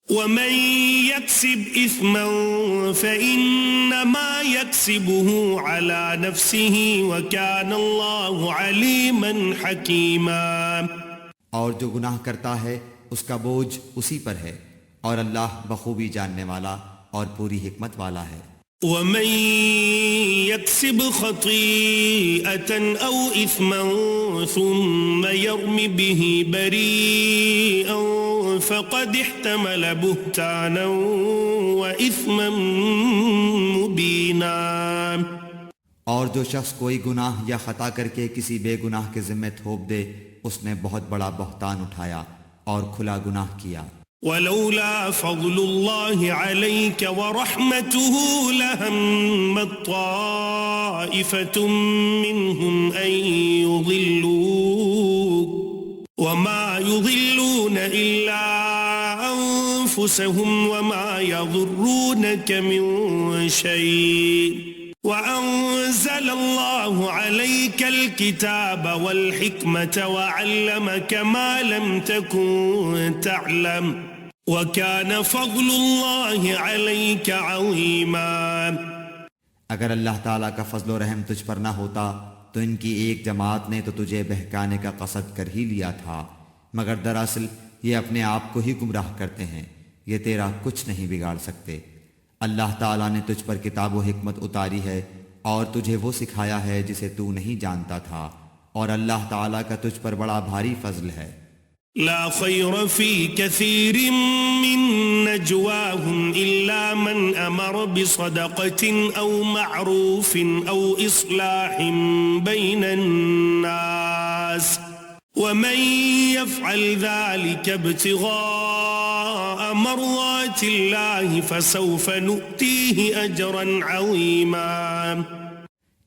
ومن يكسب إثما فإنما يكسبه على نفسه وكان الله عليما حكيما. اور جو گناہ کرتا ہے اس کا بوجھ اسی پر ہے، اور اللہ بخوبی جاننے والا اور پوری حکمت والا ہے. ومن يكسب خطيئة أو إثما ثم يرم به بريئا فقد احتمل بهتانا وإثما مبينا. اور جو شخص کوئی گناہ یا خطا کر کے کسی بے گناہ کے ذمہ تھوپ دے، اس نے بہت بڑا بہتان اٹھایا اور کھلا گناہ کیا. ولولا فضل الله عليك ورحمته لهمت طائفة منهم أن يضلوك وما يضلون إلا أنفسهم وما يضرونك من شيء وأنزل الله عليك الكتاب والحكمة وعلمك ما لم تكن تعلم وَكَانَ فَضْلُ اللَّهِ عَلَيْكَ عَظِيمًا. اگر اللہ تعالیٰ کا فضل و رحم تجھ پر نہ ہوتا تو ان کی ایک جماعت نے تو تجھے بہکانے کا قصد کر ہی لیا تھا، مگر دراصل یہ اپنے آپ کو ہی گمراہ کرتے ہیں، یہ تیرا کچھ نہیں بگاڑ سکتے. اللہ تعالیٰ نے تجھ پر کتاب و حکمت اتاری ہے اور تجھے وہ سکھایا ہے جسے تو نہیں جانتا تھا، اور اللہ تعالیٰ کا تجھ پر بڑا بھاری فضل ہے. لا خير في كثير من نجواهم إلا من أمر بصدقة أو معروف أو إصلاح بين الناس ومن يفعل ذلك ابتغاء مرضات الله فسوف نؤتيه أجرا عظيما.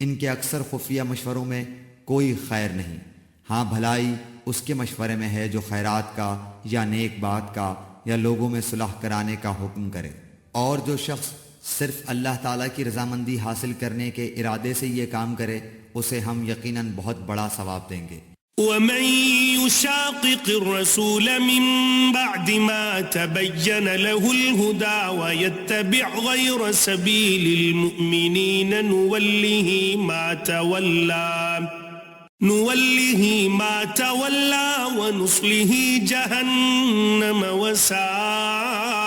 ان کے اکثر خفیہ مشوروں میں کوئی خیر نہیں، ہاں بھلائی اس کے مشورے میں ہے جو خیرات کا یا نیک بات کا یا لوگوں میں صلح کرانے کا حکم کرے. اور جو شخص صرف اللہ تعالیٰ کی رضامندی حاصل کرنے کے ارادے سے یہ کام کرے اسے ہم یقیناً بہت بڑا ثواب دیں گے. ومن يشاقق الرسول من بعد ما تبين له الهدى ويتبع غير سبيل المؤمنين نوله ما تولى ونصله جهنم وساءت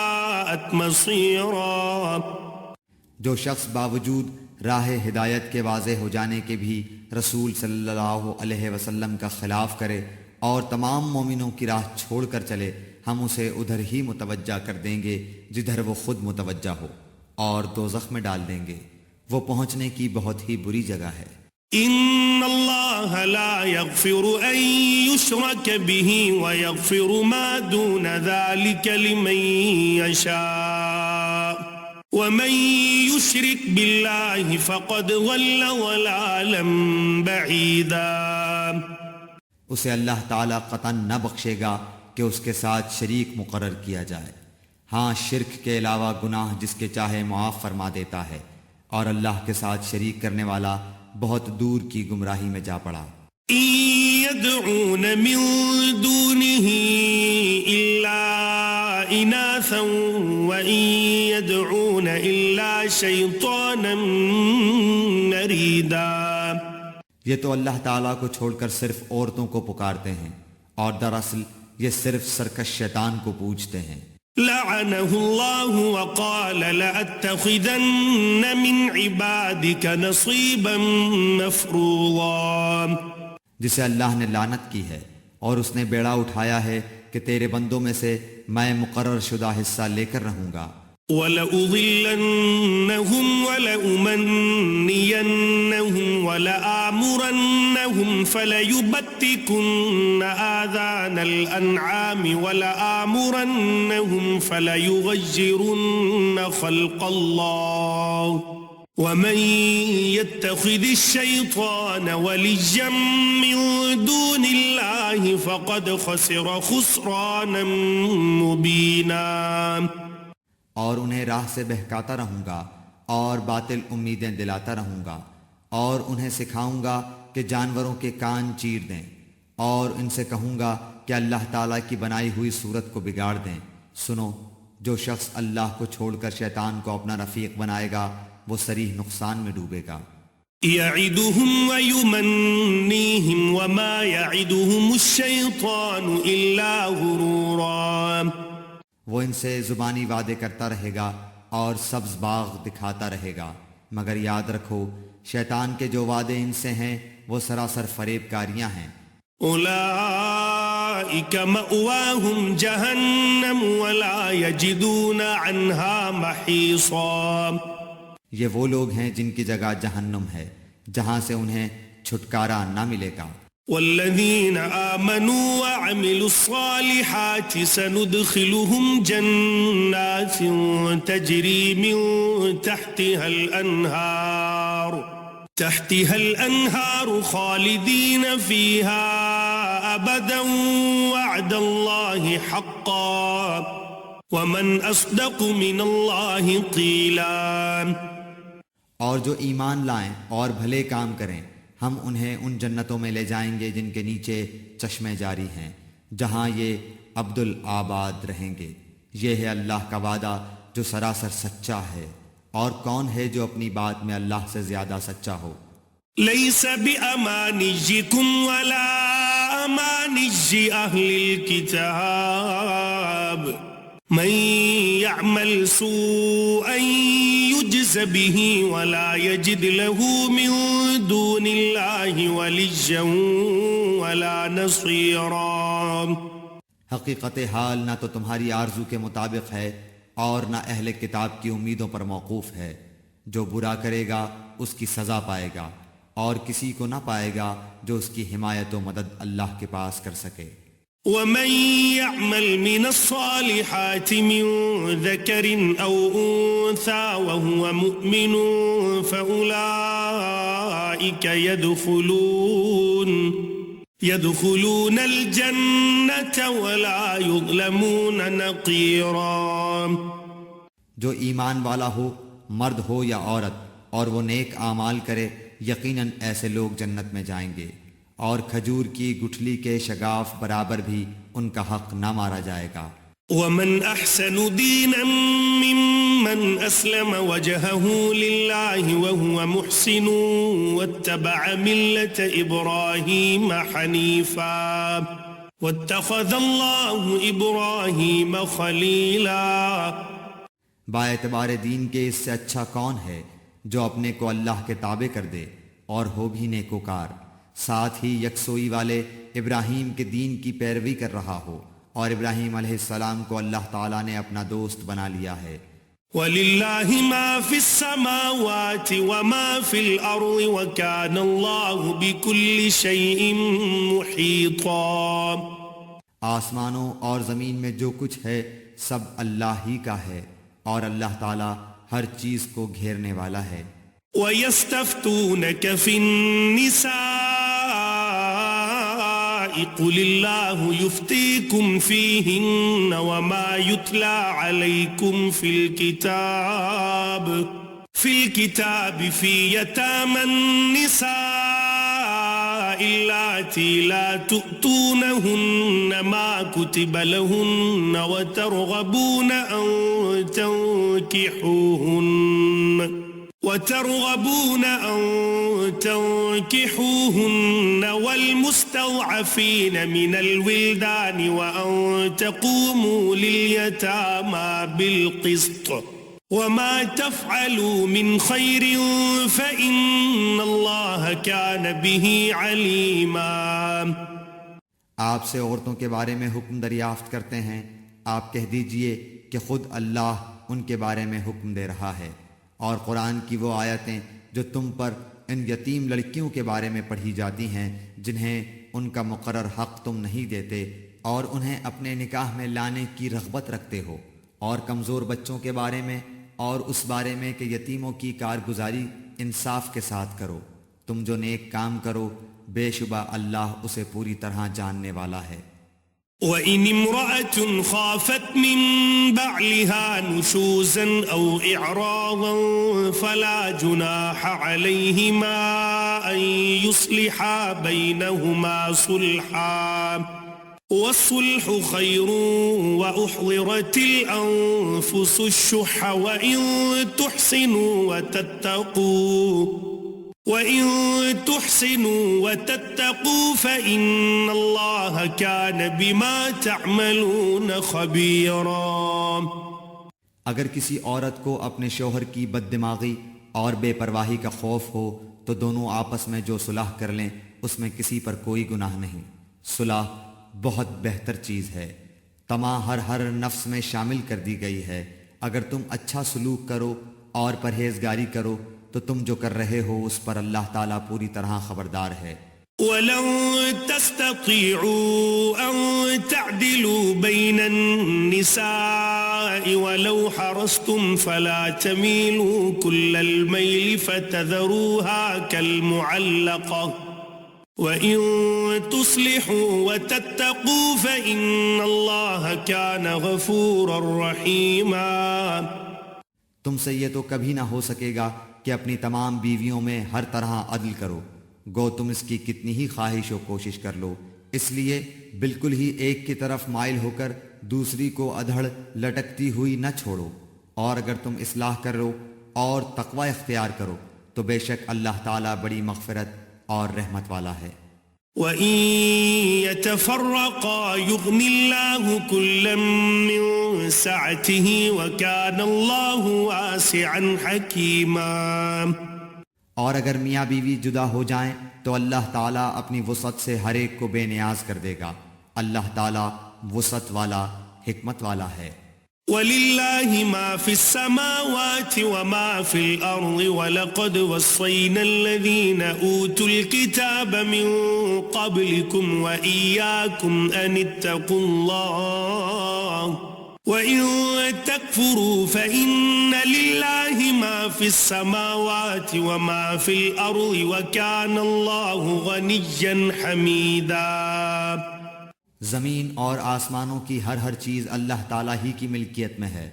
مصيرا. جو شخص باوجود راہ ہدایت کے واضح ہو جانے کے بھی رسول صلی اللہ علیہ وسلم کا خلاف کرے اور تمام مومنوں کی راہ چھوڑ کر چلے، ہم اسے ادھر ہی متوجہ کر دیں گے جدھر وہ خود متوجہ ہو، اور دوزخ میں ڈال دیں گے. وہ پہنچنے کی بہت ہی بری جگہ ہے. ان اللہ لا یغفر ان یشرک به ویغفر ما دون ذلك لمن یشاء ومن یشرک باللہ فقد ضل ضلالا بعیدا. اسے اللہ تعالیٰ قطعاً نہ بخشے گا کہ اس کے ساتھ شریک مقرر کیا جائے. ہاں شرک کے علاوہ گناہ جس کے چاہے معاف فرما دیتا ہے، اور اللہ کے ساتھ شریک کرنے والا بہت دور کی گمراہی میں جا پڑا. إِن يَدْعُونَ مِن دُونِهِ إِلَّا إِنَاثًا وَإِن يَدْعُونَ إِلَّا شَيْطَانًا مَرِيدًا. یہ تو اللہ تعالیٰ کو چھوڑ کر صرف عورتوں کو پکارتے ہیں، اور دراصل یہ صرف سرکش شیطان کو پوجتے ہیں. لعنه الله وقال لأتخذن من عبادك نصيبا مفروضا. جسے اللہ نے لعنت کی ہے اور اس نے بیڑا اٹھایا ہے کہ تیرے بندوں میں سے میں مقرر شدہ حصہ لے کر رہوں گا. وَلَأُضِلَّنَّهُمْ وَلَأُمَنِّيَنَّهُمْ وَلَآمُرَنَّهُمْ فَلَيُبَتِّكُنَّ آذَانَ الْأَنْعَامِ وَلَآمُرَنَّهُمْ فَلَيُغَيِّرُنَّ خَلْقَ اللَّهِ وَمَن يَتَّخِذِ الشَّيْطَانَ وَلِيًّا مِّن دُونِ اللَّهِ فَقَدْ خَسِرَ خُسْرَانًا مُّبِينًا. اور انہیں راہ سے بہکاتا رہوں گا اور باطل امیدیں دلاتا رہوں گا، اور انہیں سکھاؤں گا کہ جانوروں کے کان چیر دیں، اور ان سے کہوں گا کہ اللہ تعالیٰ کی بنائی ہوئی صورت کو بگاڑ دیں. سنو، جو شخص اللہ کو چھوڑ کر شیطان کو اپنا رفیق بنائے گا وہ صریح نقصان میں ڈوبے گا۔ يعدهم ويمنيهم وما يعدهم الشيطان إلا غرورا، وہ ان سے زبانی وعدے کرتا رہے گا اور سبز باغ دکھاتا رہے گا، مگر یاد رکھو شیطان کے جو وعدے ان سے ہیں وہ سراسر فریب کاریاں ہیں۔ أولئك مأواهم جهنم ولا يجدون عنها محيصا، یہ وہ لوگ ہیں جن کی جگہ جہنم ہے جہاں سے انہیں چھٹکارا نہ ملے گا۔ والذين آمنوا وعملوا الصالحات سندخلهم جنات تجري من تحتها الأنهار خالدين فيها أبدا وعد الله حقا ومن أصدق من الله قيلا، اور جو ایمان لائیں اور بھلے کام کریں ہم انہیں ان جنتوں میں لے جائیں گے جن کے نیچے چشمے جاری ہیں جہاں یہ عبدالآباد رہیں گے۔ یہ ہے اللہ کا وعدہ جو سراسر سچا ہے، اور کون ہے جو اپنی بات میں اللہ سے زیادہ سچا ہو؟ ليس بأمانيكم ولا أماني أهل الكتاب من يعمل سوءا يجز به ولا يجد له من دون الله وليا ولا نصيرا، حقیقت حال نہ تو تمہاری آرزو کے مطابق ہے اور نہ اہل کتاب کی امیدوں پر موقوف ہے۔ جو برا کرے گا اس کی سزا پائے گا، اور کسی کو نہ پائے گا جو اس کی حمایت و مدد اللہ کے پاس کر سکے۔ ومن يعمل من الصالحات من ذكر أو أنثى وهو مؤمن فأولئك يدخلون الجنة ولا يظلمون نقيرا، جو ایمان والا ہو مرد ہو یا عورت اور وہ نیک اعمال کرے یقیناً ایسے لوگ جنت میں جائیں گے، اور کھجور کی گٹھلی کے شگاف برابر بھی ان کا حق نہ مارا جائے گا۔ ومن أحسن دينا ممن أسلم وجهه لله وهو محسن واتبع ملة إبراهيم حنيفا واتخذ الله إبراهيم خليلا، با اعتبار دین کے اس سے اچھا کون ہے جو اپنے کو اللہ کے تابع کر دے اور ہو بھی نیکوکار، ساتھ ہی یکسوئی والے ابراہیم کے دین کی پیروی کر رہا ہو، اور ابراہیم علیہ السلام کو اللہ تعالیٰ نے اپنا دوست بنا لیا ہے۔ وَلِلَّهِ مَا فِي السَّمَاوَاتِ وَمَا فِي الْأَرْضِ وَكَانَ اللَّهُ بِكُلِّ شَيْءٍ مُحِيطًا، آسمانوں اور زمین میں جو کچھ ہے سب اللہ ہی کا ہے، اور اللہ تعالیٰ ہر چیز کو گھیرنے والا ہے۔ وَيَسْتَفْتُونَكَ فِي النِّسَاءِ قُلِ اللَّهُ يُفْتِيكُمْ فِيهِنَّ وَمَا يُتْلَى عَلَيْكُمْ فِي الْكِتَابِ فِي يَتَامَى النِّسَاءِ اللَّاتِي لَا تُؤْتُونَهُنَّ مَا كُتِبَ لَهُنَّ وترغبون أن تنكحوهن والمستضعفين من الولدان وأن تقوموا لليتامى بالقسط وما تفعلوا من خير فإن الله كان به عليما۔ آپ سے عورتوں کے بارے میں حکم دریافت کرتے ہیں، آپ کہہ دیجئے کہ خود اللہ ان کے بارے میں حکم دے رہا ہے، اور قرآن کی وہ آیتیں جو تم پر ان یتیم لڑکیوں کے بارے میں پڑھی جاتی ہیں جنہیں ان کا مقرر حق تم نہیں دیتے، اور انہیں اپنے نکاح میں لانے کی رغبت رکھتے ہو، اور کمزور بچوں کے بارے میں، اور اس بارے میں کہ یتیموں کی کارگزاری انصاف کے ساتھ کرو۔ تم جو نیک کام کرو بے شبہ اللہ اسے پوری طرح جاننے والا ہے۔ وَإِنِ امْرَأَةٌ خَافَتْ مِنْ بَعْلِهَا نُشُوزًا أَوْ إِعْرَاضًا فَلَا جُنَاحَ عَلَيْهِمَا أَنْ يُصْلِحَا بَيْنَهُمَا صُلْحًا والصلح خير وأحضرت الأنفس الشح وإن تحسنوا وتتقوا فإن الله كان بما تعملون خبيرا. اگر کسی عورت کو اپنے شوہر کی بد دماغی اور بے پرواہی کا خوف ہو تو دونوں آپس میں جو صلح کر لیں اس میں کسی پر کوئی گناہ نہیں. صلح بہت بہتر چیز ہے. طمع ہر نفس میں شامل کر دی گئی ہے. اگر تم اچھا سلوک کرو اور پرہیزگاری کرو تو تم جو کر رہے ہو اس پر اللہ تعالیٰ پوری طرح خبردار ہے. وَلَن تَسْتَطِيعُوا أَن تَعْدِلُوا بَيْنَ النِّسَاءِ وَلَوْ حَرَصْتُمْ فَلَا تَمِيلُوا كُلَّ الْمَيْلِ فَتَذَرُوهَا كَالْمُعَلَّقَةِ وَإِن تُصْلِحُوا وَتَتَّقُوا فَإِنَّ اللَّهَ كَانَ غَفُورًا رَحِيمًا. تم سے یہ تو کبھی نہ ہو سکے گا کہ اپنی تمام بیویوں میں ہر طرح عدل کرو، گو تم اس کی کتنی ہی خواہش و کوشش کر لو. اس لیے بالکل ہی ایک کی طرف مائل ہو کر دوسری کو ادھڑ لٹکتی ہوئی نہ چھوڑو. اور اگر تم اصلاح کرو اور تقوی اختیار کرو تو بے شک اللہ تعالیٰ بڑی مغفرت اور رحمت والا ہے. وَإِن يَتَفَرَّقَا يُغْنِ اللَّهُ كُلًّا مِّن سَعَتِهِ وَكَانَ اللَّهُ وَاسِعًا حَكِيمًا. اور اگر میاں بیوی جدا ہو جائیں تو اللہ تعالیٰ اپنی وسعت سے ہر ایک کو بے نیاز کر دے گا. اللہ تعالیٰ وسعت والا حکمت والا ہے. وَلِلَّهِ مَا فِي السَّمَاوَاتِ وَمَا فِي الْأَرْضِ وَلَقَدْ وَصَّيْنَا الَّذِينَ أُوتُوا الْكِتَابَ مِن قَبْلِكُمْ وَإِيَّاكُمْ أَنِ اتَّقُوا اللَّهَ وَإِن تَكْفُرُوا فَإِنَّ لِلَّهِ مَا فِي السَّمَاوَاتِ وَمَا فِي الْأَرْضِ وَكَانَ اللَّهُ غَنِيًّا حَمِيدًا. زمین اور آسمانوں کی ہر چیز اللہ تعالیٰ ہی کی ملکیت میں ہے،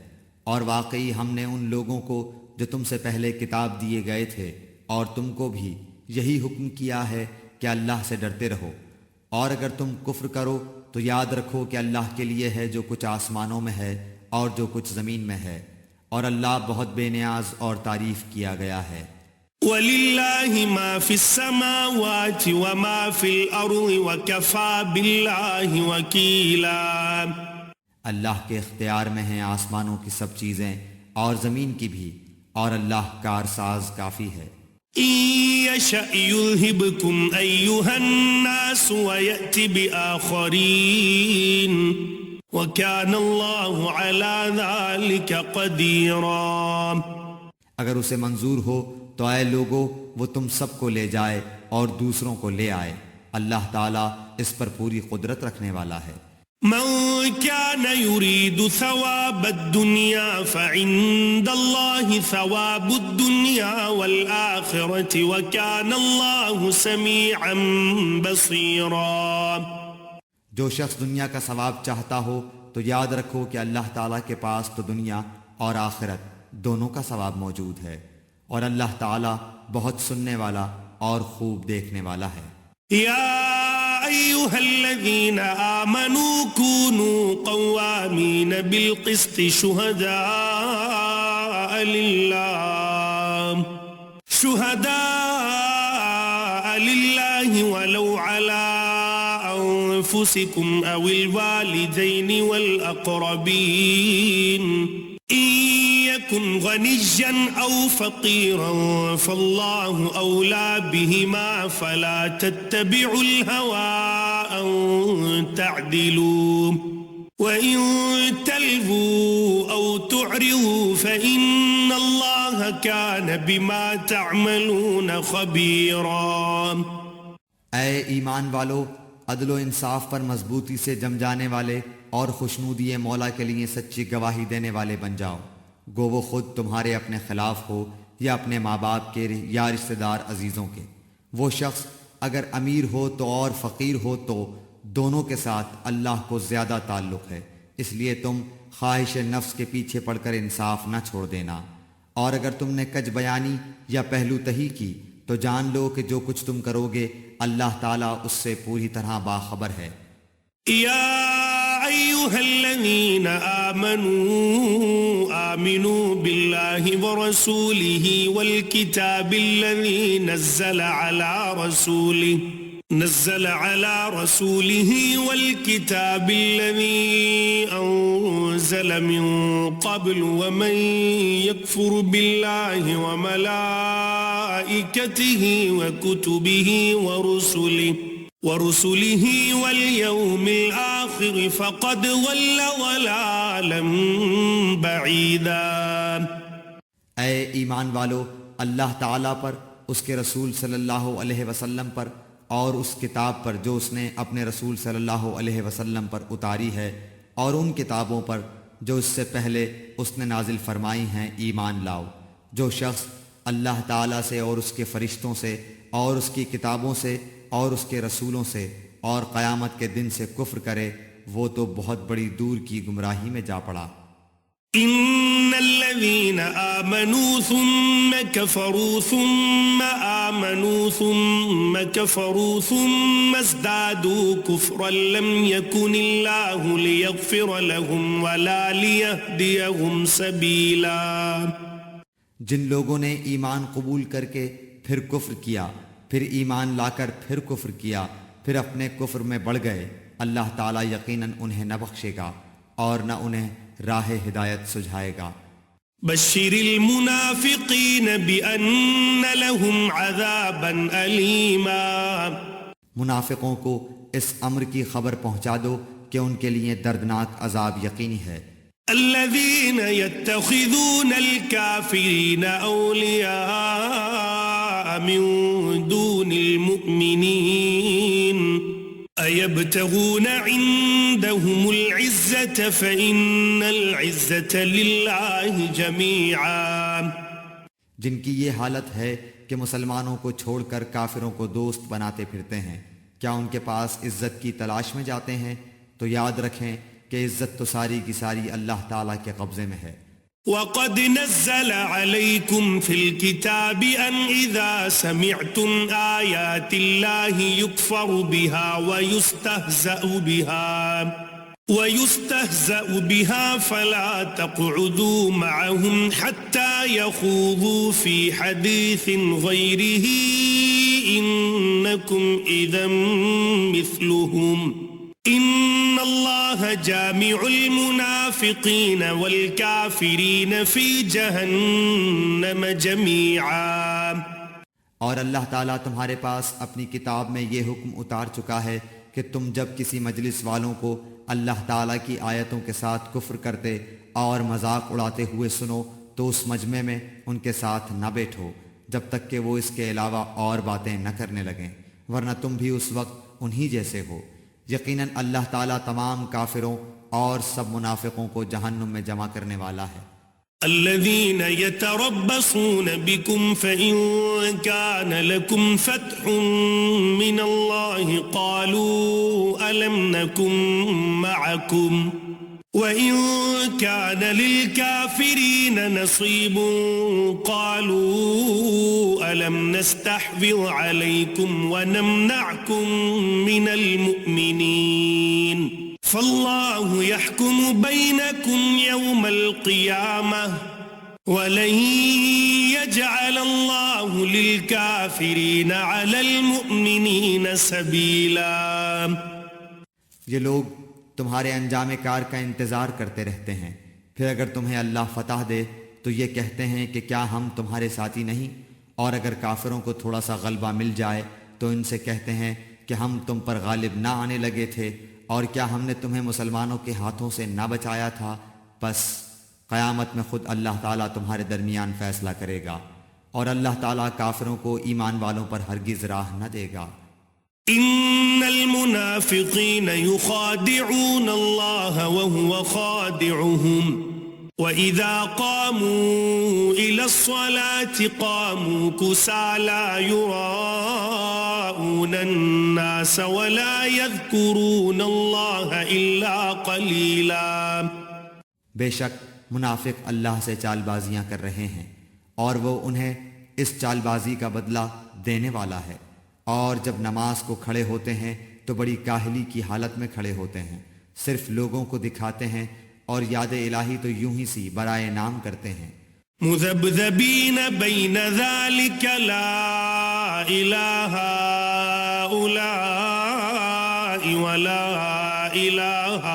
اور واقعی ہم نے ان لوگوں کو جو تم سے پہلے کتاب دیے گئے تھے اور تم کو بھی یہی حکم کیا ہے کہ اللہ سے ڈرتے رہو. اور اگر تم کفر کرو تو یاد رکھو کہ اللہ کے لیے ہے جو کچھ آسمانوں میں ہے اور جو کچھ زمین میں ہے، اور اللہ بہت بے نیاز اور تعریف کیا گیا ہے. وَلِلَّهِ مَا فِي السَّمَاوَاتِ وَمَا فِي الْأَرْضِ وَكَفَى بِاللَّهِ وَكِيلًا. اللہ کے اختیار میں ہیں آسمانوں کی سب چیزیں اور زمین کی بھی، اور اللہ کارساز کافی ہے. إِن يَشَأْ يُذْهِبْكُمْ أَيُّهَا النَّاسُ وَيَأْتِ بِآخَرِينَ وَكَانَ اللَّهُ عَلَى ذَلِكَ قَدِيرًا. اگر اسے منظور ہو تو اے لوگو وہ تم سب کو لے جائے اور دوسروں کو لے آئے. اللہ تعالیٰ اس پر پوری قدرت رکھنے والا ہے. من كان يريد ثواب الدنيا فعند الله ثواب الدنيا والآخرة وكان الله سميعا بصيرا. جو شخص دنیا کا ثواب چاہتا ہو تو یاد رکھو کہ اللہ تعالیٰ کے پاس تو دنیا اور آخرت دونوں کا ثواب موجود ہے، اور اللہ تعالیٰ بہت سننے والا اور خوب دیکھنے والا ہے. یا ایھا الذین آمنوا کونوا قوامین بالقسط شہداء للہ ولو علی انفسکم او الوالدین والاقربین يكن غنيا أو فقيرا فالله أولى بهما فلا تتبعوا الهوى أن تعدلوا وإن تلووا أو تعرضوا فإن الله كان بما تعملون خبيرا. اے ایمان والو، عدل و انصاف پر مضبوطی سے جم جانے والے اور خوشنودی مولا کے لیے سچی گواہی دینے والے بن جاؤ، گو وہ خود تمہارے اپنے خلاف ہو یا اپنے ماں باپ کے یا رشتہ دار عزیزوں کے. وہ شخص اگر امیر ہو تو اور فقیر ہو تو دونوں کے ساتھ اللہ کو زیادہ تعلق ہے، اس لیے تم خواہش نفس کے پیچھے پڑ کر انصاف نہ چھوڑ دینا. اور اگر تم نے کج بیانی یا پہلو تہی کی تو جان لو کہ جو کچھ تم کرو گے اللہ تعالیٰ اس سے پوری طرح باخبر ہے. يا أيها الذين آمنوا بالله ورسوله والكتاب الذي نزل على رسوله والكتاب الذي أنزل من قبل ومن يكفر بالله وملائكته وكتبه ورسله واليوم الآخر فقد ضل ضلالا بعيدا. اے ایمان والو، اللہ تعالیٰ پر، اس کے رسول صلی اللہ علیہ وسلم پر اور اس کتاب پر جو اس نے اپنے رسول صلی اللہ علیہ وسلم پر اتاری ہے، اور ان کتابوں پر جو اس سے پہلے اس نے نازل فرمائی ہیں ایمان لاؤ. جو شخص اللہ تعالیٰ سے اور اس کے فرشتوں سے اور اس کی کتابوں سے اور اس کے رسولوں سے اور قیامت کے دن سے کفر کرے، وہ تو بہت بڑی دور کی گمراہی میں جا پڑا. ان الذين آمنوا ثم كفروا ثم آمنوا ثم كفروا ثم ازدادوا كفرا لم يكن الله ليغفر لهم ولا ليهديهم سبيلا. جن لوگوں نے ایمان قبول کر کے پھر کفر کیا، پھر ایمان لا کر پھر کفر کیا، پھر اپنے کفر میں بڑھ گئے، اللہ تعالیٰ یقیناً انہیں نہ بخشے گا اور نہ انہیں راہ ہدایت سجھائے گا. بشر المنافقین بأن لهم عذابا ألیما. منافقوں کو اس امر کی خبر پہنچا دو کہ ان کے لیے دردناک عذاب یقینی ہے. الذين يتخذون الكافرين أولياء من دون المؤمنين أيبتغون عندهم العزة فإن العزة لله جميعا. جن کی یہ حالت ہے کہ مسلمانوں کو چھوڑ کر کافروں کو دوست بناتے پھرتے ہیں، کیا ان کے پاس عزت کی تلاش میں جاتے ہیں؟ تو یاد رکھیں کہ عزت تو ساری کی ساری اللہ تعالیٰ کے قبضے میں ہے. وَقَدْ نَزَّلَ عَلَيْكُمْ فِي الْكِتَابِ أَنْ إِذَا سَمِعْتُمْ آيَاتِ اللَّهِ يُكْفَرُ بِهَا وَيُسْتَهْزَأُ بِهَا فَلَا تَقْعُدُوا مَعَهُمْ حَتَّى يَخُوضُوا فِي حَدِيثٍ غَيْرِهِ إِنَّكُمْ إِذًا مِثْلُهُمْ ان اللہ جامع المنافقین والکافرین فی جہنم جمیعا. اور اللہ تعالیٰ تمہارے پاس اپنی کتاب میں یہ حکم اتار چکا ہے کہ تم جب کسی مجلس والوں کو اللہ تعالیٰ کی آیتوں کے ساتھ کفر کرتے اور مذاق اڑاتے ہوئے سنو تو اس مجمع میں ان کے ساتھ نہ بیٹھو جب تک کہ وہ اس کے علاوہ اور باتیں نہ کرنے لگیں، ورنہ تم بھی اس وقت انہی جیسے ہو. یقیناً اللہ تعالیٰ تمام کافروں اور سب منافقوں کو جہنم میں جمع کرنے والا ہے. الذين يتربصون بكم فإن كان لكم فتح من الله قالوا ألم نكن معكم وإن كان للكافرين نصيب قالوا ألم نستحوذ عليكم ونمنعكم من المؤمنين فالله يحكم بينكم يوم القيامة ولن يجعل الله للكافرين على المؤمنين سبيلا. یہ لوگ تمہارے انجام کار کا انتظار کرتے رہتے ہیں، پھر اگر تمہیں اللہ فتح دے تو یہ کہتے ہیں کہ کیا ہم تمہارے ساتھی نہیں، اور اگر کافروں کو تھوڑا سا غلبہ مل جائے تو ان سے کہتے ہیں کہ ہم تم پر غالب نہ آنے لگے تھے، اور کیا ہم نے تمہیں مسلمانوں کے ہاتھوں سے نہ بچایا تھا. پس قیامت میں خود اللہ تعالیٰ تمہارے درمیان فیصلہ کرے گا، اور اللہ تعالیٰ کافروں کو ایمان والوں پر ہرگز راہ نہ دے گا. ان المنافقین یخادعون اللہ وهو خادعهم وَإِذَا قَامُوا إِلَى الصَّلَاةِ قَامُوا كُسَالَى يُرَاءُونَ النَّاسَ وَلَا يَذْكُرُونَ اللَّهَ إِلَّا قَلِيلًا. بے شک منافق اللہ سے چال بازیاں کر رہے ہیں اور وہ انہیں اس چال بازی کا بدلہ دینے والا ہے، اور جب نماز کو کھڑے ہوتے ہیں تو بڑی کاہلی کی حالت میں کھڑے ہوتے ہیں، صرف لوگوں کو دکھاتے ہیں اور یاد الہی تو یوں ہی سی برائے نام کرتے ہیں۔ مذبذبین بین ذلک لا الہ ہؤلاء ولا الہ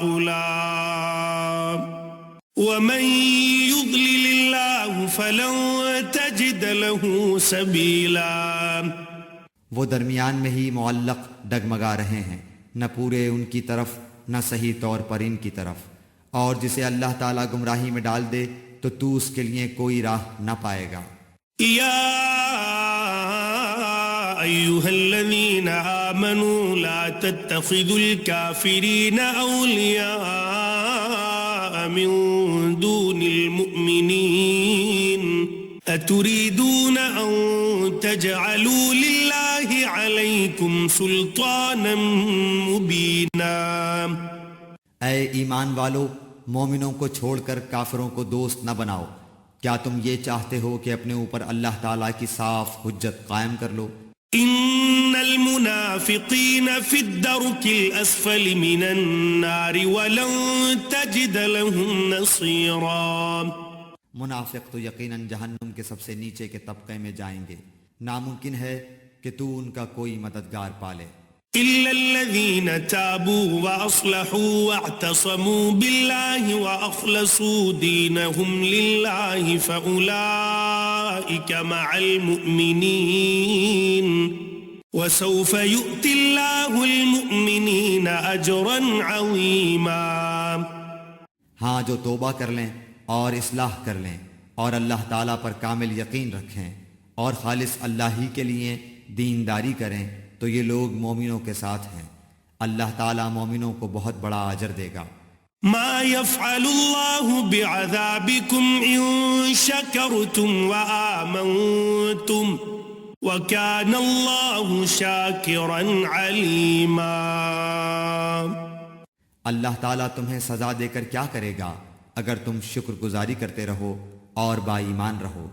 ہؤلاء ومن یضلل اللہ فلن تجد له سبیلا۔ وہ درمیان میں ہی معلق ڈگمگا رہے ہیں، نہ پورے ان کی طرف نہ صحیح طور پر ان کی طرف، اور جسے اللہ تعالیٰ گمراہی میں ڈال دے تو تو اس کے لیے کوئی راہ نہ پائے گا۔ یا ایھا الذین آمنوا لا تتخذوا الکافرین اولیاء من دون المؤمنین اتریدون ان تجعلوا للہ علیکم سلطانا مبینا۔ اے ایمان والو، مومنوں کو چھوڑ کر کافروں کو دوست نہ بناؤ۔ کیا تم یہ چاہتے ہو کہ اپنے اوپر اللہ تعالیٰ کی صاف حجت قائم کر لو؟ ان المنافقین فی الدرک الاسفل من النار ولن تجد لهم نصیرا۔ منافق تو یقیناً جہنم کے سب سے نیچے کے طبقے میں جائیں گے، ناممکن ہے کہ تو ان کا کوئی مددگار پالے۔ إلا الذين تابوا وأصلحوا واعتصموا بالله وأخلصوا دينهم لله فأولئك مع المؤمنين وسوف يؤتي الله المؤمنين أجرا عظيما۔ ہاں، جو توبہ کر لیں اور اصلاح کر لیں اور اللہ تعالیٰ پر کامل یقین رکھیں اور خالص اللہ ہی کے لیے دینداری کریں تو یہ لوگ مومنوں کے ساتھ ہیں، اللہ تعالیٰ مومنوں کو بہت بڑا اجر دے گا۔ ما يفعل الله بعذابكم إن شكرتم وآمنتم وكان الله شاكرا عليما۔ اللہ تعالیٰ تمہیں سزا دے کر کیا کرے گا اگر تم شکر گزاری کرتے رہو اور با ایمان رہو،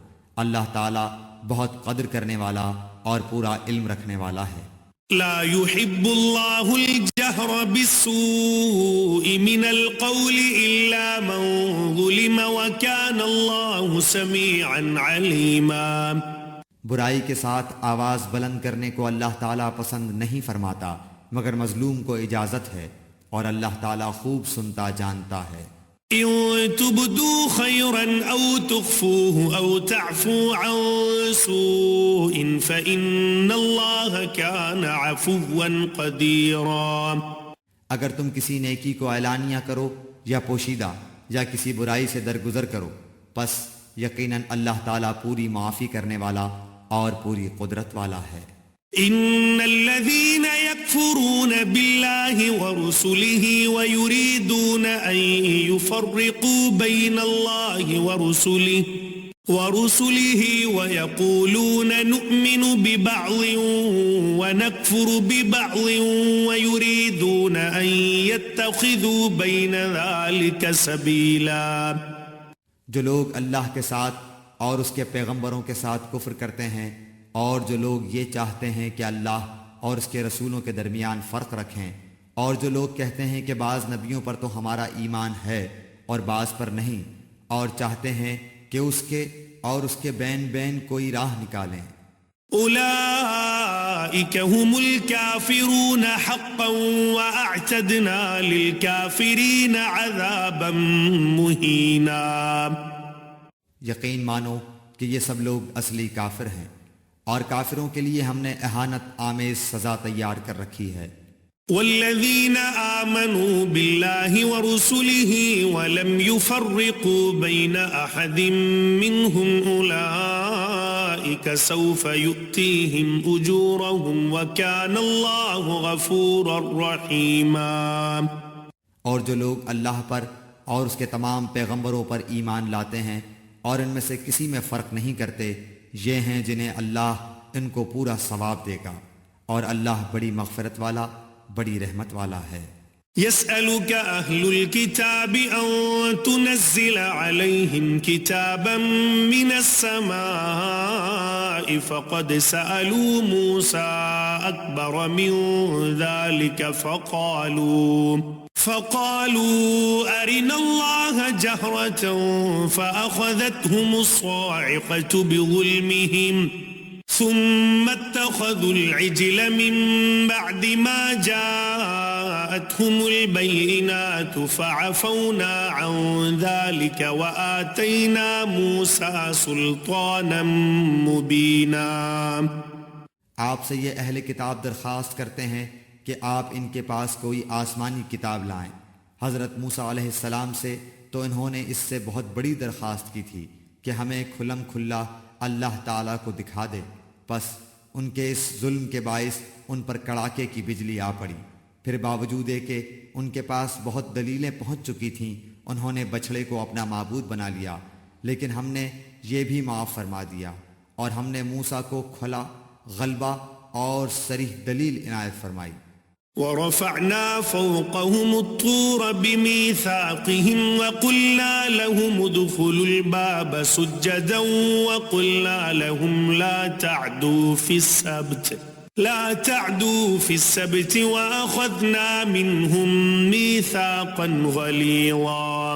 اللہ تعالیٰ بہت قدر کرنے والا اور پورا علم رکھنے والا ہے۔ لا يحب الله الجهر بالسوء من القول إلا من ظلم وكان الله سميعا عليما۔ برائی کے ساتھ آواز بلند کرنے کو اللہ تعالیٰ پسند نہیں فرماتا مگر مظلوم کو اجازت ہے، اور اللہ تعالیٰ خوب سنتا جانتا ہے۔ إن تبدوا خيرا أو تخفوه أو تعفوا عن سوء فإن الله كان عفوا قديرا۔ اگر تم کسی نیکی کو اعلانیہ کرو یا پوشیدہ یا کسی برائی سے درگزر کرو، پس یقیناً اللہ تعالیٰ پوری معافی کرنے والا اور پوری قدرت والا ہے۔ ان الذين يكفرون بالله ورسله ويريدون ان يفرقوا بين الله ورسله ويقولون نؤمن ببعض ونكفر ببعض ويريدون ان يتخذوا بين ذلك سبيلا۔ جو لوگ اللہ کے ساتھ اور اس کے پیغمبروں کے ساتھ کفر کرتے ہیں، اور جو لوگ یہ چاہتے ہیں کہ اللہ اور اس کے رسولوں کے درمیان فرق رکھیں، اور جو لوگ کہتے ہیں کہ بعض نبیوں پر تو ہمارا ایمان ہے اور بعض پر نہیں، اور چاہتے ہیں کہ اس کے اور اس کے بین کوئی راہ نکالیں، اولئک هم الكافرون حقا واعتدنا للكافرین عذابا مہینا۔ یقین مانو کہ یہ سب لوگ اصلی کافر ہیں، اور کافروں کے لیے ہم نے اہانت آمیز سزا تیار کر رکھی ہے۔ والذین آمنوا باللہ ورسلہ ولم يفرقوا بین احد منہم اولئک سوف یؤتیہم اجورہم وکان اللہ غفورا رحیما۔ اور جو لوگ اللہ پر اور اس کے تمام پیغمبروں پر ایمان لاتے ہیں اور ان میں سے کسی میں فرق نہیں کرتے، یہ ہیں جنہیں اللہ ان کو پورا ثواب دے گا، اور اللہ بڑی مغفرت والا، بڑی رحمت والا ہے۔ يسألك أهل الكتاب أن تنزل عليهم كتابا من السماء فقد سألوا موسى أكبر من ذلك فقالوا أرنا الله جهرة فأخذتهم الصاعقة بظلمهم ثم اتخذوا العجل من بعد ما جاءتهم البينات فعفونا عن ذلك وآتينا موسى سلطانا مبينا۔ آپ سے یہ اہل کتاب درخواست کرتے ہیں کہ آپ ان کے پاس کوئی آسمانی کتاب لائیں۔ حضرت موسیٰ علیہ السلام سے تو انہوں نے اس سے بہت بڑی درخواست کی تھی کہ ہمیں کھلم کھلا اللہ تعالیٰ کو دکھا دے، پس ان کے اس ظلم کے باعث ان پر کڑاکے کی بجلی آ پڑی۔ پھر باوجود کہ ان کے پاس بہت دلیلیں پہنچ چکی تھیں، انہوں نے بچھڑے کو اپنا معبود بنا لیا، لیکن ہم نے یہ بھی معاف فرما دیا، اور ہم نے موسیٰ کو کھلا، غلبہ اور صریح دلیل عنایت فرمائی۔ ورفعنا فوقهم الطور بميثاقهم وقلنا لهم ادخلوا الباب سجدا وقلنا لهم لا تعدوا في السبت وأخذنا منهم ميثاقا غليظا۔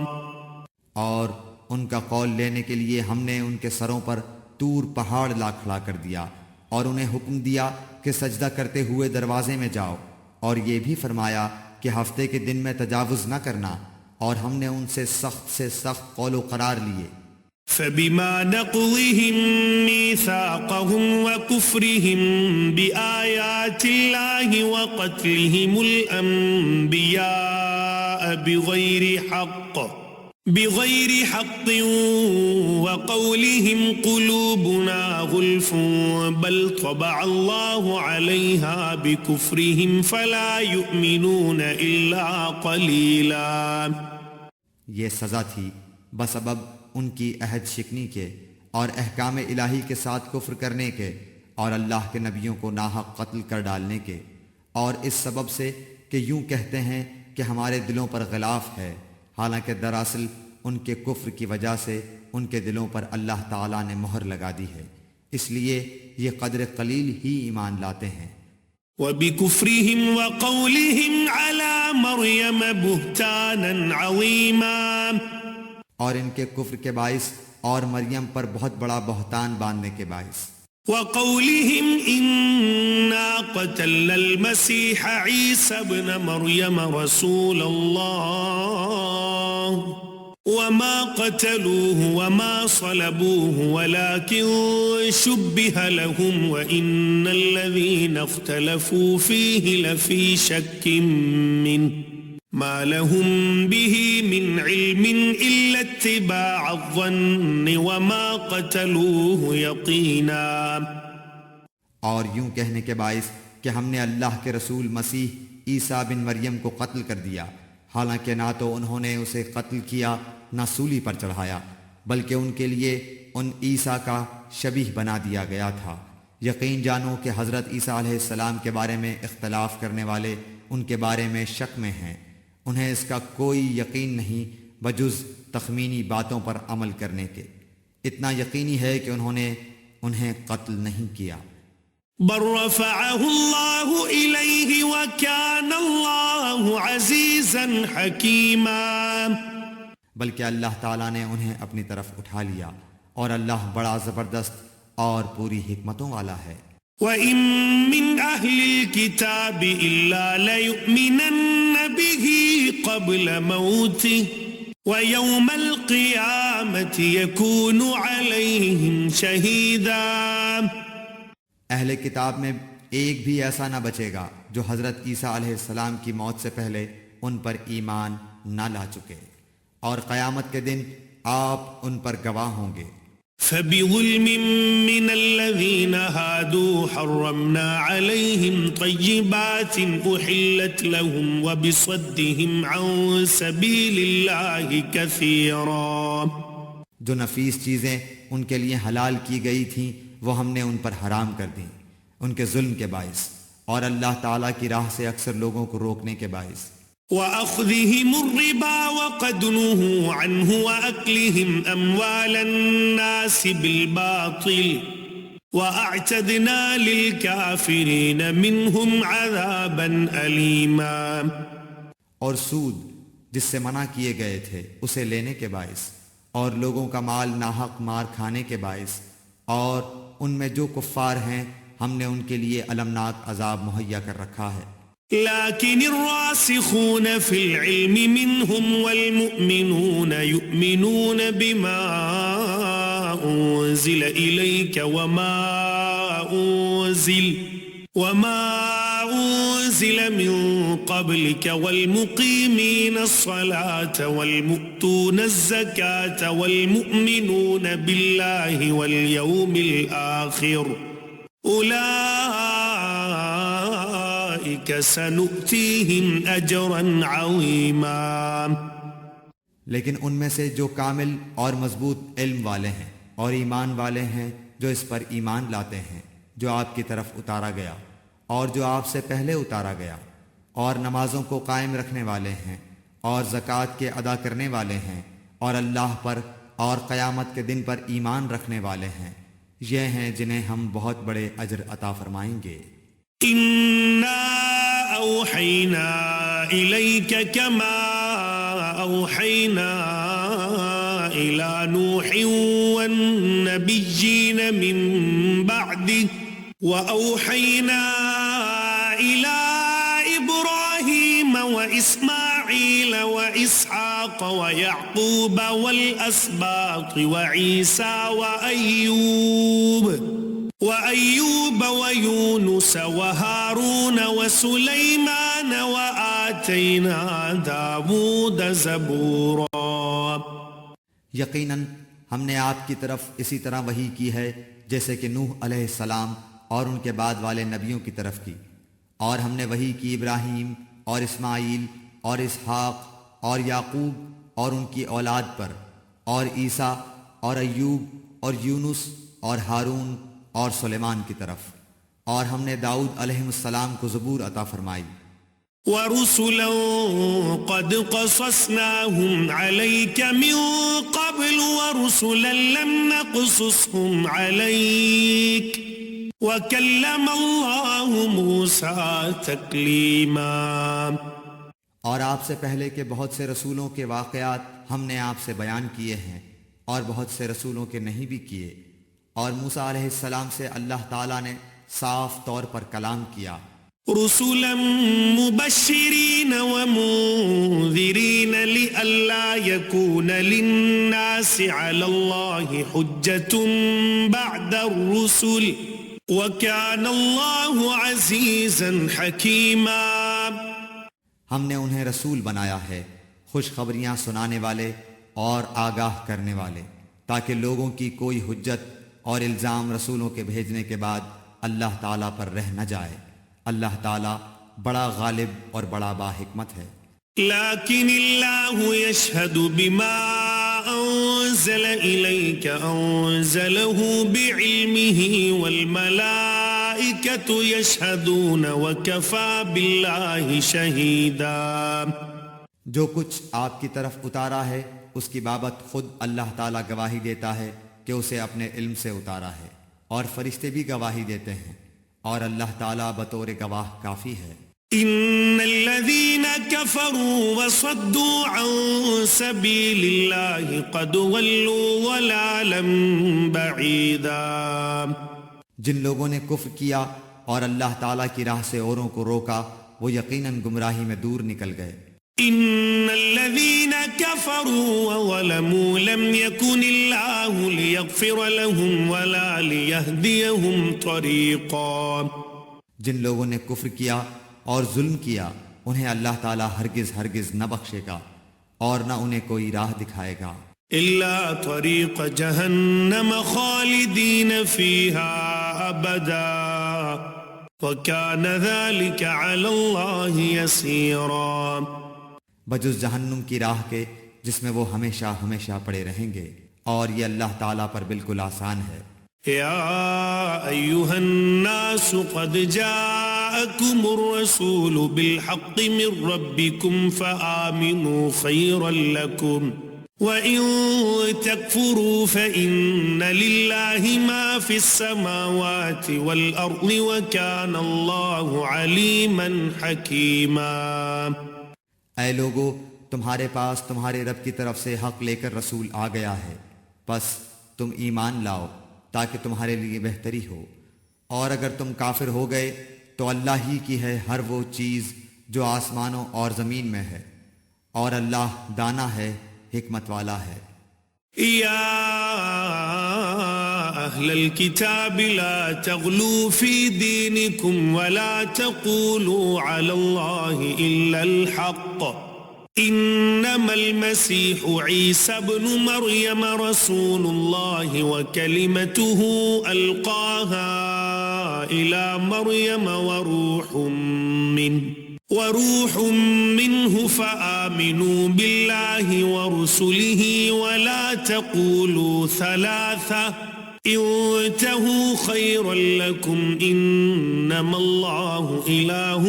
اور ان کا قول لینے کے لیے ہم نے ان کے سروں پر طور پہاڑ لا کھڑا کر دیا، اور انہیں حکم دیا کہ سجدہ کرتے ہوئے دروازے میں جاؤ، اور یہ بھی فرمایا کہ ہفتے کے دن میں تجاوز نہ کرنا، اور ہم نے ان سے سخت قول و قرار لیے۔ فبما نقضهم ميثاقهم وكفرهم بآيات الله وقتلهم الأنبياء بغير حق وقولهم قلوبنا غلف بل طبع الله عليها بكفرهم فلا يؤمنون إلا قليلا۔ یہ سزا تھی بسبب ان کی عہد شکنی کے اور احکام الہی کے ساتھ کفر کرنے کے، اور اللہ کے نبیوں کو ناحق قتل کر ڈالنے کے، اور اس سبب سے کہ یوں کہتے ہیں کہ ہمارے دلوں پر غلاف ہے، حالانکہ دراصل ان کے کفر کی وجہ سے ان کے دلوں پر اللہ تعالیٰ نے مہر لگا دی ہے، اس لیے یہ قدر قلیل ہی ایمان لاتے ہیں۔ وَبِكُفْرِهِمْ وَقَوْلِهِمْ عَلَى مَرْيَمَ بُهْتَانًا عَظِيمًا، اور ان کے کفر کے باعث اور مریم پر بہت بڑا بہتان باندھنے کے باعث۔ وَقَوْلِهِمْ إِنَّا قَتَلْنَا الْمَسِيحَ عِيسَى ابْنَ مَرْيَمَ رَسُولَ اللَّهِ وَمَا قَتَلُوهُ وَمَا صَلَبُوهُ وَلَكِنْ شُبِّهَ لَهُمْ وَإِنَّ الَّذِينَ اخْتَلَفُوا فِيهِ لَفِي شَكٍّ مِّنْهُ مَا لَهُمْ بِهِ مِنْ عِلْمٍ إِلَّا اتِّبَاعَ الظَّنِّ وَمَا قَتَلُوهُ يَقِينًا۔ اور یوں کہنے کے باعث کہ ہم نے اللہ کے رسول مسیح عیسیٰ بن مریم کو قتل کر دیا، حالانکہ نہ تو انہوں نے اسے قتل کیا نہ سولی پر چڑھایا، بلکہ ان کے لیے ان عیسیٰ کا شبیہ بنا دیا گیا تھا۔ یقین جانو کہ حضرت عیسیٰ علیہ السلام کے بارے میں اختلاف کرنے والے ان کے بارے میں شک میں ہیں، انہیں اس کا کوئی یقین نہیں بجز تخمینی باتوں پر عمل کرنے کے، اتنا یقینی ہے کہ انہوں نے انہیں قتل نہیں کیا۔ بل رفعه الله إليه وكان الله عزيزا حكيما، بلکہ اللہ تعالیٰ نے انہیں اپنی طرف اٹھا لیا، اور اللہ بڑا زبردست اور پوری حکمتوں والا ہے۔ وَإِن مِّنْ أَهْلِ الْكِتَابِ إِلَّا لَيُؤْمِنَنَّ بِهِ قَبْلَ مَوْتِهِ وَيَوْمَ الْقِيَامَةِ يَكُونُ عَلَيْهِمْ شَهِيدًا۔ اہل کتاب میں ایک بھی ایسا نہ بچے گا جو حضرت عیسیٰ علیہ السلام کی موت سے پہلے ان پر ایمان نہ لا چکے، اور قیامت کے دن آپ ان پر گواہ ہوں گے۔ فَبِظُلْمٍ مِّنَ الَّذِينَ هَادُوا حَرَّمْنَا عَلَيْهِمْ طَيِّبَاتٍ أُحِلَّتْ لَهُمْ وَبِصَدِّهِمْ عَن سَبِيلِ اللَّهِ كَثِيرًا۔ جو نفیس چیزیں ان کے لیے حلال کی گئی تھیں وہ ہم نے ان پر حرام کر دیں ان کے ظلم کے باعث، اور اللہ تعالیٰ کی راہ سے اکثر لوگوں کو روکنے کے باعث۔ وأخذهم الربا وقد نهوا عنه وأكلهم أموال الناس بالباطل وأعتدنا للكافرين منهم عذابا أليما. اور سود جس سے منع کیے گئے تھے اسے لینے کے باعث، اور لوگوں کا مال ناحق مار کھانے کے باعث، اور ان میں جو کفار ہیں ہم نے ان کے لیے المناک عذاب مہیا کر رکھا ہے. لكن الراسخون في العلم منهم والمؤمنون يؤمنون بما أنزل إليك وما أنزل من قبلك والمقيمين الصلاة والمؤتون الزكاة والمؤمنون بالله واليوم الآخر أولئك سنؤتيهم أجرا عظيما. لیکن ان میں سے جو کامل اور مضبوط علم والے ہیں اور ایمان والے ہیں، جو اس پر ایمان لاتے ہیں جو آپ کی طرف اتارا گیا اور جو آپ سے پہلے اتارا گیا، اور نمازوں کو قائم رکھنے والے ہیں اور زکوٰۃ کے ادا کرنے والے ہیں اور اللہ پر اور قیامت کے دن پر ایمان رکھنے والے ہیں، یہ ہیں جنہیں ہم بہت بڑے اجر عطا فرمائیں گے. إنا أوحينا إليك كما أوحينا إلى نوح والنبيين من بعده وأوحينا إلى إبراهيم وإسماعيل وإسحاق ويعقوب والأسباط وعيسى وأيوب ويونس وهارون وسليمان وآتينا داود زبورا. یقیناً ہم نے آپ کی طرف اسی طرح وحی کی ہے جیسے کہ نوح علیہ السلام اور ان کے بعد والے نبیوں کی طرف کی، اور ہم نے وحی کی ابراہیم اور اسماعیل اور اسحاق اور یعقوب اور ان کی اولاد پر، اور عیسیٰ اور ایوب اور یونس اور ہارون اور سلیمان کی طرف، اور ہم نے داؤد علیہ السلام کو زبور عطا فرمائی. ورسلا قد قصصناهم عليك من قبل ورسلا لم نقصصهم عليك وكلم الله موسى تكليما. اور آپ سے پہلے کے بہت سے رسولوں کے واقعات ہم نے آپ سے بیان کیے ہیں، اور بہت سے رسولوں کے نہیں بھی کیے، اور موسیٰ علیہ السلام سے اللہ تعالیٰ نے صاف طور پر کلام کیا. رسلا مبشرين ومنذرين لئلا يكون للناس على الله حجة بعد الرسل وكان الله عزيزا حكيما. ہم نے انہیں رسول بنایا ہے، خوشخبریاں سنانے والے اور آگاہ کرنے والے، تاکہ لوگوں کی کوئی حجت اور الزام رسولوں کے بھیجنے کے بعد اللہ تعالیٰ پر رہ نہ جائے. اللہ تعالیٰ بڑا غالب اور بڑا باحکمت ہے. لیکن اللہ یشہد بما انزل الیک انزلہ بعلمہ والملائکۃ یشہدون وکفی باللہ شہیدا. جو کچھ آپ کی طرف اتارا ہے اس کی بابت خود اللہ تعالیٰ گواہی دیتا ہے کہ اسے اپنے علم سے اتارا ہے، اور فرشتے بھی گواہی دیتے ہیں، اور اللہ تعالیٰ بطور گواہ کافی ہے. ان الذين كفروا وصدوا عن سبيل الله قد ضلوا ضلالا بعيدا. جن لوگوں نے کفر کیا اور اللہ تعالیٰ کی راہ سے اوروں کو روکا وہ یقیناً گمراہی میں دور نکل گئے. ان الذين كفروا وظلموا لم يكن الله ليغفر لهم ولا ليهديهم طريقا. جن لوگوں نے کفر کیا اور ظلم کیا انہیں اللہ تعالیٰ ہرگز ہرگز نہ بخشے گا اور نہ انہیں کوئی راہ دکھائے گا. الا طريق جهنم خالدين فيها ابدا وكان ذلك على الله يسيرا. بجز جہنم کی راہ کے جس میں وہ ہمیشہ ہمیشہ پڑے رہیں گے، اور یہ اللہ تعالیٰ پر بالکل آسان ہے. یا ایھا الناس قد جاء جاءكم الرسول بالحق من ربكم فآمنوا خيرا لكم وإن تكفروا فإن لله ما في السماوات والأرض وكان الله عليما حكيما۔ اے لوگو، تمہارے پاس تمہارے رب کی طرف سے حق لے کر رسول آ گیا ہے، بس تم ایمان لاؤ تاکہ تمہارے لیے بہتری ہو، اور اگر تم کافر ہو گئے تو اللہ ہی کی ہے ہر وہ چیز جو آسمانوں اور زمین میں ہے، اور اللہ دانا ہے، حکمت والا ہے۔ يا أهل الكتاب لا تغلوا في دينكم ولا تقولوا على الله إلا الحق إنما المسيح عيسى ابن مريم رسول الله وكلمته ألقاها إلى مريم وروح منه فآمنوا بالله ورسله ولا تقولوا ثلاثة انتهوا خيرا لكم إنما الله إله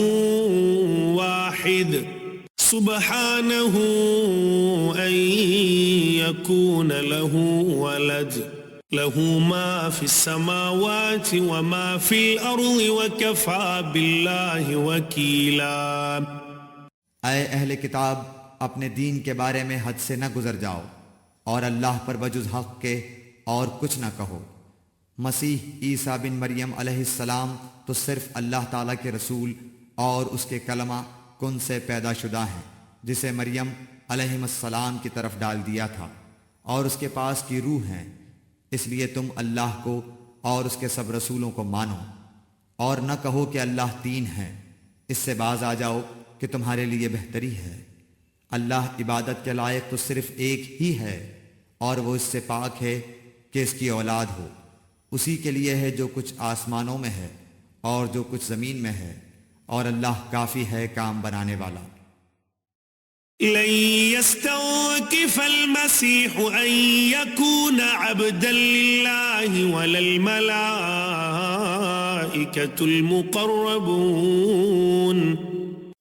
واحد سبحانه أن يكون له ولد له ما في السماوات وما في الأرض وكفى بالله وكيلا۔ اے اہل کتاب، اپنے دین کے بارے میں حد سے نہ گزر جاؤ، اور اللہ پر بجز حق کے اور کچھ نہ کہو۔ مسیح عیسیٰ بن مریم علیہ السلام تو صرف اللہ تعالیٰ کے رسول اور اس کے کلمہ کن سے پیدا شدہ ہیں، جسے مریم علیہ السلام کی طرف ڈال دیا تھا، اور اس کے پاس کی روح ہیں، اس لیے تم اللہ کو اور اس کے سب رسولوں کو مانو، اور نہ کہو کہ اللہ تین ہیں، اس سے باز آ جاؤ کہ تمہارے لیے بہتری ہے۔ اللہ عبادت کے لائق تو صرف ایک ہی ہے، اور وہ اس سے پاک ہے کہ اس کی اولاد ہو۔ اسی کے لیے ہے جو کچھ آسمانوں میں ہے اور جو کچھ زمین میں ہے، اور اللہ کافی ہے کام بنانے والا۔ لن يستنكف المسيح أن يكون عبدا لله ولا الملائكة المقربون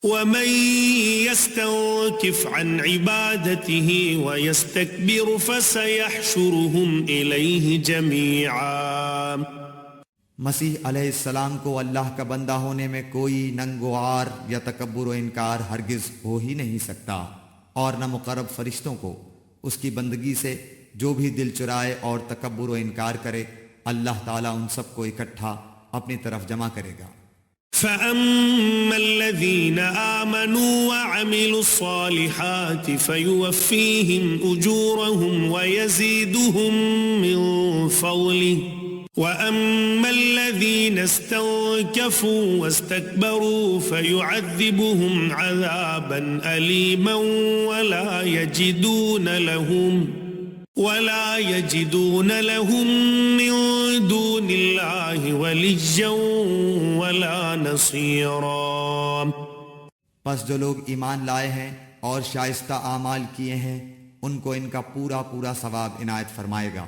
ومن يستنكف عن عبادته ويستكبر فسيحشرهم إليه جميعا۔ مسیح علیہ السلام کو اللہ کا بندہ ہونے میں کوئی ننگ و عار یا تکبر و انکار ہرگز ہو ہی نہیں سکتا، اور نہ مقرب فرشتوں کو اس کی بندگی سے جو بھی دل چرائے اور تکبر و انکار کرے، اللہ تعالیٰ ان سب کو اکٹھا اپنی طرف جمع کرے گا۔ فَأَمَّا الَّذِينَ آمَنُوا وَعَمِلُوا الصَّالِحَاتِ فَيُوَفِّيهِمْ أُجُورَهُمْ وَيَزِيدُهُمْ مِنْ فَضْلِهِ وَأَمَّا الَّذِينَ اسْتَنكَفُوا وَاسْتَكْبَرُوا فَيُعَذِّبُهُمْ عَذَابًا أَلِيمًا وَلَا يَجِدُونَ لَهُم مِّن دُونِ اللَّهِ وَلِيًّا وَلَا نَصِيرًا۔ پس جو لوگ ایمان لائے ہیں اور شائستہ اعمال کیے ہیں، ان کو ان کا پورا پورا ثواب عنایت فرمائے گا،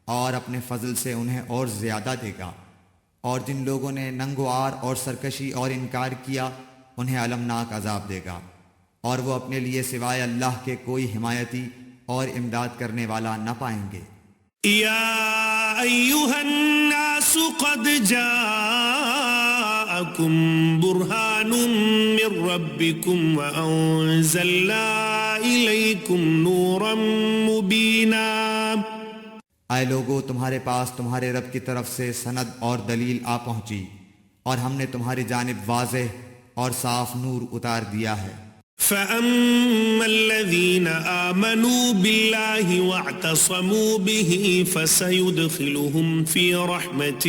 اور اپنے فضل سے انہیں اور زیادہ دے گا، اور جن لوگوں نے ننگ و عار اور سرکشی اور انکار کیا انہیں المناک عذاب دے گا، اور وہ اپنے لیے سوائے اللہ کے کوئی حمایتی اور امداد کرنے والا نہ پائیں گے۔ یا ایھا الناس قد جاءکم برہان من ربکم وانزلنا الیکم نورا مبینا۔ اے لوگو، تمہارے پاس تمہارے رب کی طرف سے سند اور دلیل آ پہنچی، اور ہم نے تمہاری جانب واضح اور صاف نور اتار دیا ہے۔ فَأَمَّا الَّذِينَ آمَنُوا بِاللَّهِ وَاعْتَصَمُوا بِهِ فَسَيُدْخِلُهُمْ فِي رَحْمَةٍ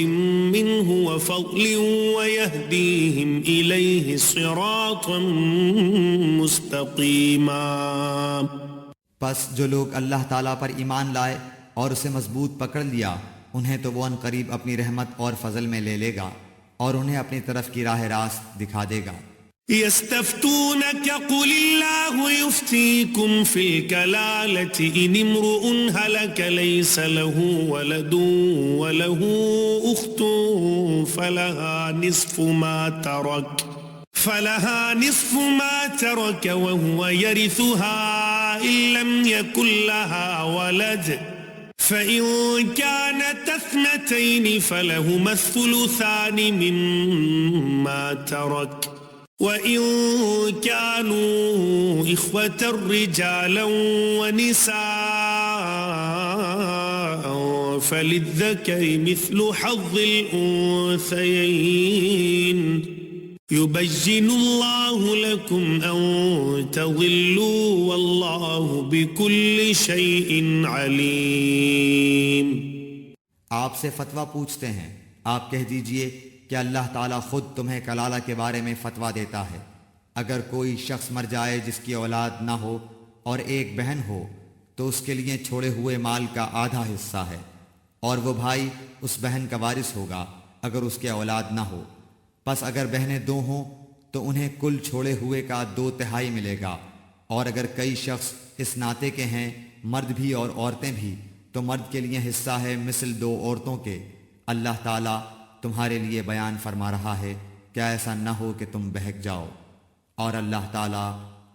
مِّنْهُ وَفَضْلٍ وَيَهْدِيهِمْ إِلَيْهِ صِرَاطًا مُسْتَقِيمًا۔ پس جو لوگ اللہ تعالیٰ پر ایمان لائے اور اسے مضبوط پکڑ لیا، انہیں تو وہ ان قریب اپنی رحمت اور فضل میں لے لے گا، اور انہیں اپنی طرف کی راہ راست دکھا دے گا۔ يستفتونك قل الله يفتيكم في الكلالة إن امرؤ هلك ليس له ولد وله أخت فلها نصف ما ترك وهو يرثها إن لم يكن لها ولد فإن كانت اثنتين فلهما الثلثان مما ترك وَإِن كَانُوا إِخْوَةً رِجَالًا وَنِسَاءً فَلِلذَّكَرِ مِثْلُ حَظِّ الْأُنثَيَيْنِ يُبَيِّنُ اللَّهُ لَكُمْ أَن تَضِلُّوا وَاللَّهُ بِكُلِّ شَيْءٍ عَلِيمٌ۔ آپ سے فتویٰ پوچھتے ہیں، آپ کہہ دیجئے کہ اللہ تعالیٰ خود تمہیں کلالہ کے بارے میں فتویٰ دیتا ہے۔ اگر کوئی شخص مر جائے جس کی اولاد نہ ہو اور ایک بہن ہو تو اس کے لیے چھوڑے ہوئے مال کا آدھا حصہ ہے، اور وہ بھائی اس بہن کا وارث ہوگا اگر اس کے اولاد نہ ہو۔ پس اگر بہنیں دو ہوں تو انہیں کل چھوڑے ہوئے کا 2/3 ملے گا، اور اگر کئی شخص اس ناطے کے ہیں، مرد بھی اور عورتیں بھی، تو مرد کے لیے حصہ ہے مثل 2 عورتوں کے۔ اللہ تعالیٰ تمہارے لیے بیان فرما رہا ہے کہ ایسا نہ ہو کہ تم بہک جاؤ، اور اللہ تعالیٰ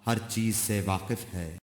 ہر چیز سے واقف ہے۔